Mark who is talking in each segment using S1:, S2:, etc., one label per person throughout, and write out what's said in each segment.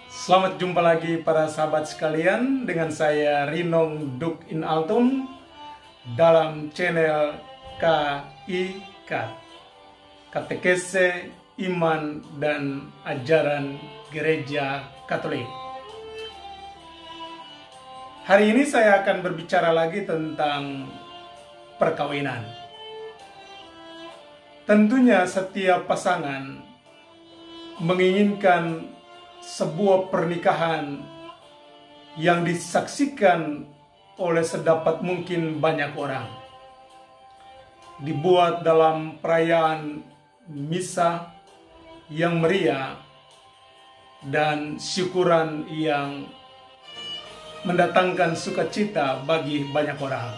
S1: Selamat jumpa lagi para sahabat sekalian dengan saya Rinong Duk in Altum dalam channel KIK, Katekese Iman dan Ajaran Gereja Katolik. Hari ini saya akan berbicara lagi tentang perkawinan. Tentunya setiap pasangan menginginkan sebuah pernikahan yang disaksikan oleh sedapat mungkin banyak orang. Dibuat dalam perayaan misa yang meriah dan syukuran yang mendatangkan sukacita bagi banyak orang.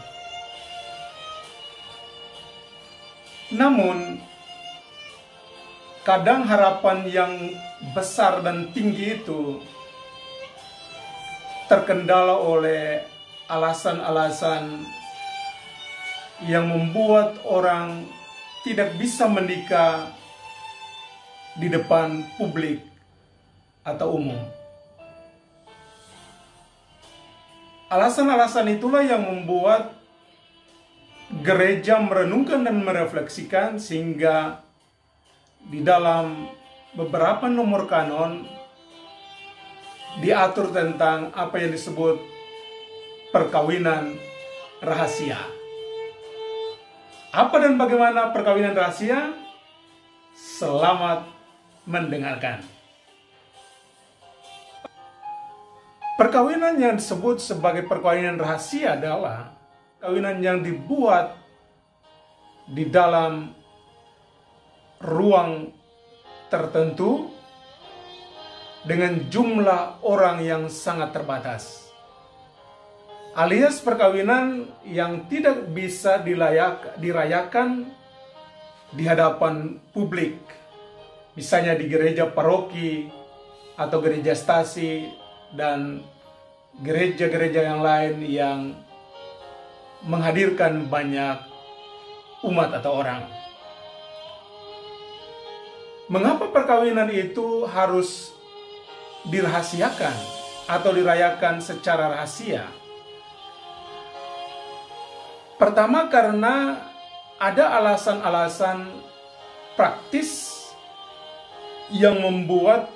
S1: Namun, kadang harapan yang besar dan tinggi itu terkendala oleh alasan-alasan yang membuat orang tidak bisa menikah di depan publik atau umum. Alasan-alasan itulah yang membuat gereja merenungkan dan merefleksikan sehingga di dalam beberapa nomor kanon diatur tentang apa yang disebut perkawinan rahasia. Apa dan bagaimana perkawinan rahasia? Selamat mendengarkan. Perkawinan yang disebut sebagai perkawinan rahasia adalah perkawinan yang dibuat di dalam ruang tertentu dengan jumlah orang yang sangat terbatas, alias perkawinan yang tidak bisa dirayakan di hadapan publik, misalnya di gereja paroki atau gereja stasi dan gereja-gereja yang lain yang menghadirkan banyak umat atau orang. Mengapa perkawinan itu harus dirahasiakan atau dirayakan secara rahasia? Pertama, karena ada alasan-alasan praktis yang membuat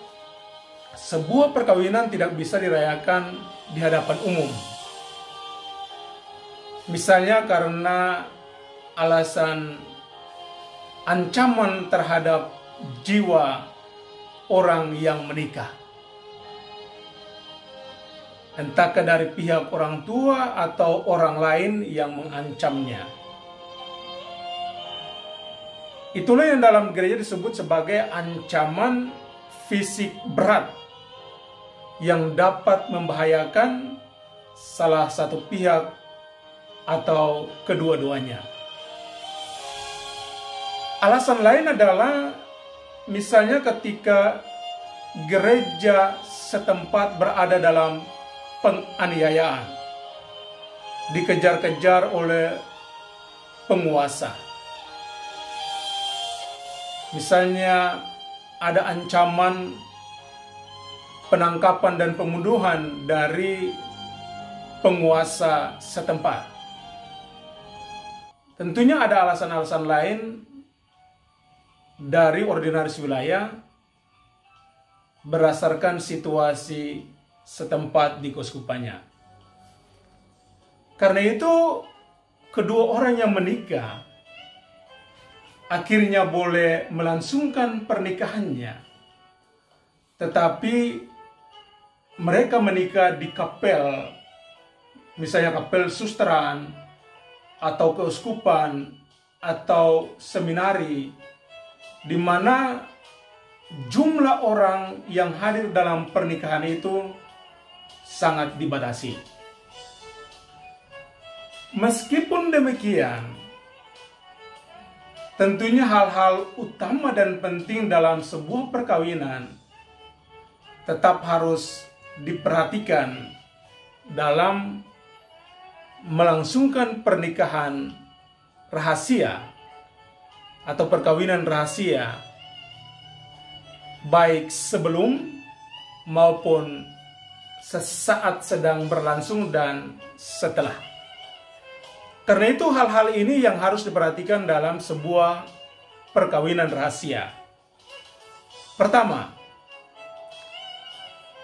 S1: sebuah perkawinan tidak bisa dirayakan di hadapan umum. Misalnya karena alasan ancaman terhadap jiwa orang yang menikah, entahkah dari pihak orang tua atau orang lain yang mengancamnya. Itulah yang dalam gereja disebut sebagai ancaman fisik berat yang dapat membahayakan salah satu pihak atau kedua-duanya. Alasan lain adalah misalnya ketika gereja setempat berada dalam penganiayaan, dikejar-kejar oleh penguasa. Misalnya ada ancaman penangkapan dan pembunuhan dari penguasa setempat. Tentunya ada alasan-alasan lain dari ordinaris wilayah berdasarkan situasi setempat di keuskupannya. Karena itu, kedua orang yang menikah akhirnya boleh melangsungkan pernikahannya, tetapi mereka menikah di kapel, misalnya kapel susteran atau keuskupan atau seminari, di mana jumlah orang yang hadir dalam pernikahan itu sangat dibatasi. Meskipun demikian, tentunya hal-hal utama dan penting dalam sebuah perkawinan tetap harus diperhatikan dalam melangsungkan pernikahan rahasia atau perkawinan rahasia, baik sebelum maupun sesaat sedang berlangsung dan setelah. Karena itu hal-hal ini yang harus diperhatikan dalam sebuah perkawinan rahasia. Pertama,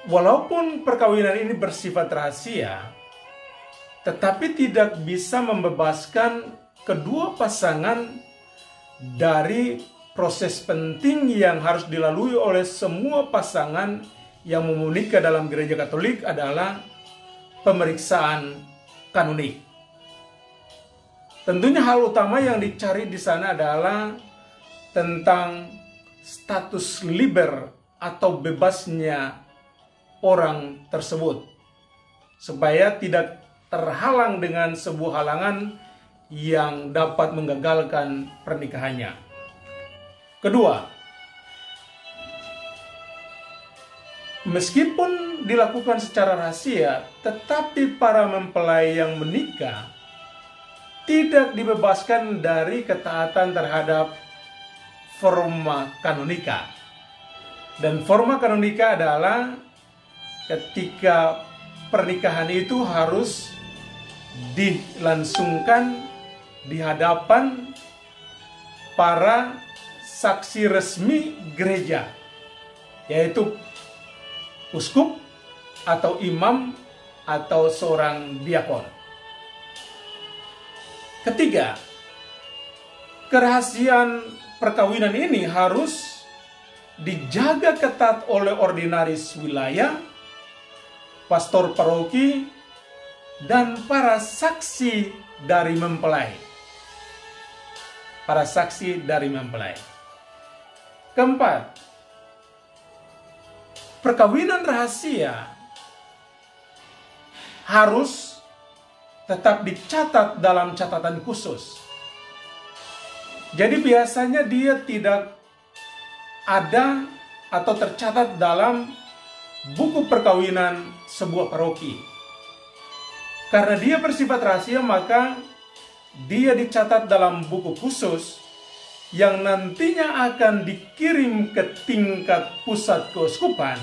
S1: walaupun perkawinan ini bersifat rahasia, tetapi tidak bisa membebaskan kedua pasangan dari proses penting yang harus dilalui oleh semua pasangan yang mau menikah dalam gereja Katolik, adalah pemeriksaan kanonik. Tentunya hal utama yang dicari di sana adalah tentang status liber atau bebasnya orang tersebut, supaya tidak terhalang dengan sebuah halangan yang dapat menggagalkan pernikahannya. Kedua, meskipun dilakukan secara rahasia, tetapi para mempelai yang menikah tidak dibebaskan dari ketaatan terhadap forma kanonika. Dan forma kanonika adalah ketika pernikahan itu harus dilangsungkan di hadapan para saksi resmi gereja, yaitu uskup atau imam atau seorang diakon. Ketiga, kerahasiaan perkawinan ini harus dijaga ketat oleh ordinaris wilayah, pastor paroki, dan para saksi dari mempelai. Para saksi dari mempelai. Keempat, perkawinan rahasia harus tetap dicatat dalam catatan khusus. Jadi biasanya dia tidak ada atau tercatat dalam buku perkawinan sebuah paroki. Karena dia bersifat rahasia, maka dia dicatat dalam buku khusus yang nantinya akan dikirim ke tingkat pusat keuskupan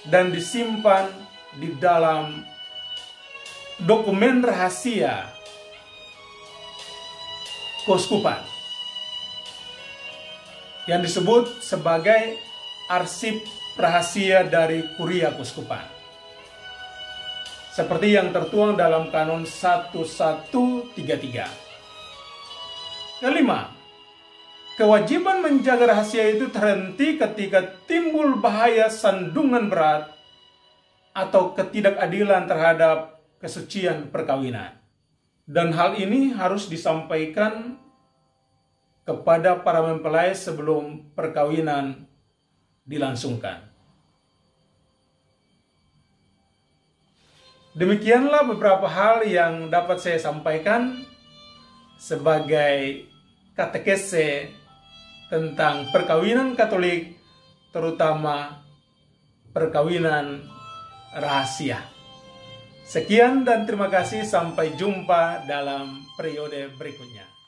S1: dan disimpan di dalam dokumen rahasia keuskupan yang disebut sebagai arsip rahasia dari kuria keuskupan, seperti yang tertuang dalam Kanon 1133. Kelima, kewajiban menjaga rahasia itu terhenti ketika timbul bahaya sandungan berat atau ketidakadilan terhadap kesucian perkawinan. Dan hal ini harus disampaikan kepada para mempelai sebelum perkawinan dilangsungkan. Demikianlah beberapa hal yang dapat saya sampaikan sebagai katekese tentang perkawinan Katolik, terutama perkawinan rahasia. Sekian dan terima kasih, sampai jumpa dalam periode berikutnya.